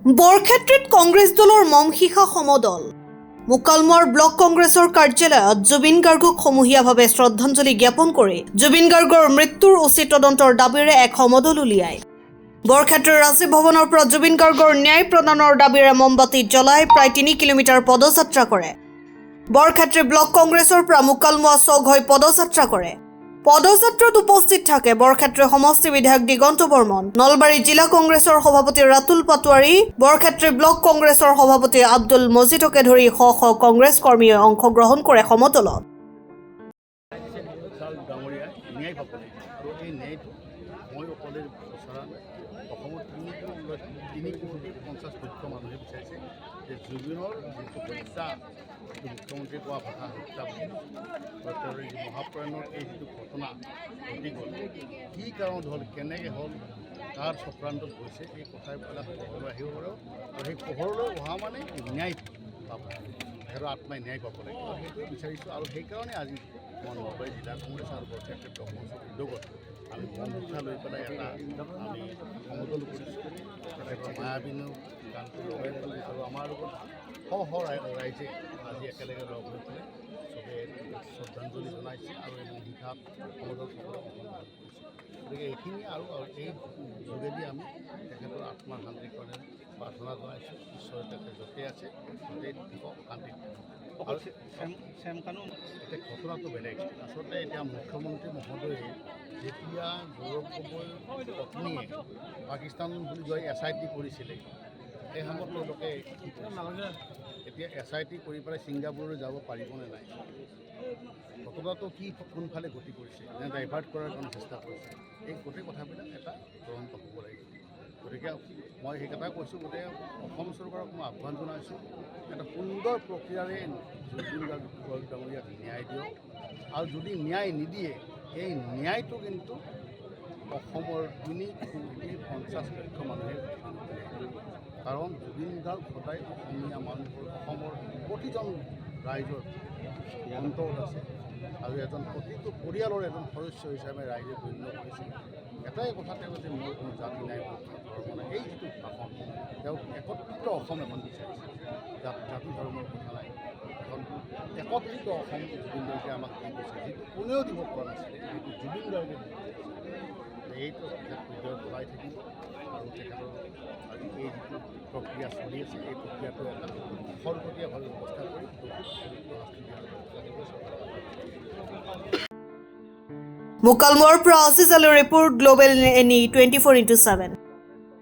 বৰক্ষেত্ৰত কংগ্ৰেছ দলৰ মমশিখা সমদল মুকালমুৱাৰ ব্লক কংগ্ৰেছৰ কাৰ্যালয়ত জুবিন গাৰ্গক সমূহীয়াভাৱে শ্ৰদ্ধাঞ্জলি জ্ঞাপন কৰি জুবিন গাৰ্গৰ মৃত্যুৰ উচিত তদন্তৰ দাবীৰে এক সমদল উলিয়ায়। বৰক্ষেত্ৰৰ ৰাজীৱ ভৱনৰ পৰা জুবিন গাৰ্গৰ ন্যায় প্ৰদানৰ দাবীৰে মমবাতি জ্বলাই প্ৰায় 3 কিলোমিটাৰ পদযাত্ৰা কৰে। বৰক্ষেত্ৰ ব্লক কংগ্ৰেছৰ পৰা মুকালমুৱা চক হৈ পদযাত্ৰা কৰে। পদযাত্ৰাত উপস্থিত থাকে বৰক্ষেত্ৰ সমষ্টি বিধায়ক দিগন্ত বৰ্মন, নলবাৰী জিলা কংগ্ৰেছৰ সভাপতি ৰাতুল পাটোৱাৰী, বৰক্ষেত্ৰ ব্লক কংগ্ৰেছৰ সভাপতি আব্দুল মজিদকে ধৰি শ শ কংগ্ৰেছ কৰ্মীয়ে অংশগ্ৰহণ কৰে সমদলত। মুখ্যমন্ত্ৰী কোৱা ভাষা হত্যা মহাপ্ৰয়াণৰ এই যিটো ঘটনা ঘটি গ'ল, কি কাৰণত হ'ল, কেনেকৈ হ'ল, কাৰ চক্ৰান্তত গৈছে, এই কথাবিলাক পোহৰলৈ আহিব পাৰে। আৰু সেই পোহৰলৈ অহা মানে ন্যায় পাব, তেখেতৰ আত্মাই ন্যায় পাব লাগে। আৰু সেইটোৱে বিচাৰিছোঁ। আৰু সেইকাৰণে আজি মই নলবাৰী জিলা কংগ্ৰেছ আৰু বৰক্ষেত্ৰ ব্লক কংগ্ৰেছৰ উদ্যোগত আমি মমশিখা লৈ পেলাই আমি সমদল কৰিছোঁ। তেখেতৰ মায়াবিনীও গানটো লগাই পেলাই আৰু আমাৰ লগত শ শ ৰাইজে আজি একেলগে লগ হৈ পেলাই চবেই শ্ৰদ্ধাঞ্জলি জনাইছে আৰু এই মমশিখা সমদল সকলক গতিকে এইখিনি আৰু এই যোগেদি আমি তেখেতৰ আত্মাৰ শান্তিৰ কাৰণে প্ৰাৰ্থনা জনাইছোঁ। ঈশ্বৰে তেখেত য'তেই আছে ত'তেই থাকক, শান্তিত আৰু এতিয়া ঘটনাটো বেলেগ। আচলতে এতিয়া মুখ্যমন্ত্ৰী মহোদয়ে যেতিয়া গৌৰৱ গগৈৰ পত্নীয়ে পাকিস্তান বুলি গৈ SIT কৰিছিলে, সেই সময়ত তেওঁলোকে এতিয়া SIT কৰি পেলাই ছিংগাপুৰলৈ যাব পাৰিবনে নাই, ঘটনাটো কি কোনফালে গতি কৰিছে, নে ডাইভাৰ্ট কৰাৰ কাৰণে চেষ্টা কৰিছে, এই গোটেই কথাবিলাক এটা তদন্ত হ'ব লাগিব। গতিকে মই সেই কথাই কৈছোঁ, গতিকে অসম চৰকাৰক মই আহ্বান জনাইছোঁ, এটা সুন্দৰ প্ৰক্ৰিয়াৰে জুবিন গাৰ্গ ডাঙৰীয়াক ন্যায় দিয়ক। আৰু যদি ন্যায় নিদিয়ে, এই ন্যায়টো কিন্তু অসমৰ 350 লক্ষ মানুহে, কাৰণ জুবিন গাৰ্গ সদায় অসমীয়া মানুহৰ, অসমৰ প্ৰতিজন ৰাইজৰ অন্তৰত আছে আৰু প্ৰতিটো পৰিয়ালৰ এজন সদস্য হিচাপে ৰাইজে গণ্য কৰিছে। এটাই কথা তেওঁ যে মোৰ কোনো জাতি নাই, ধৰ্ম নাই, এই যিটো ভাষণ তেওঁ একত্ৰিত অসম এখন বিচাৰিছে, জাতি ধৰ্মৰ কথা নাই, এখন একত্ৰিত অসম জুবিন গাৰ্গে আমাক দি গৈছে, যিটো কোনেও দিব পৰা নাছিলে, যিটো জুবিন গাৰ্গে দিব। এইটো তেখেত হৃদয়ত বলাই থাকিব আৰু তেখেতৰ আজি এই যিটো প্ৰক্ৰিয়া চলি আছে, এই প্ৰক্ৰিয়াটো এটা সৰকটীয়াভাৱে ব্যৱস্থা কৰি মুকালমুৱাৰ পৰা আছিজ আলীৰ ৰিপৰ্ট, গ্লোবেল NE 24/7।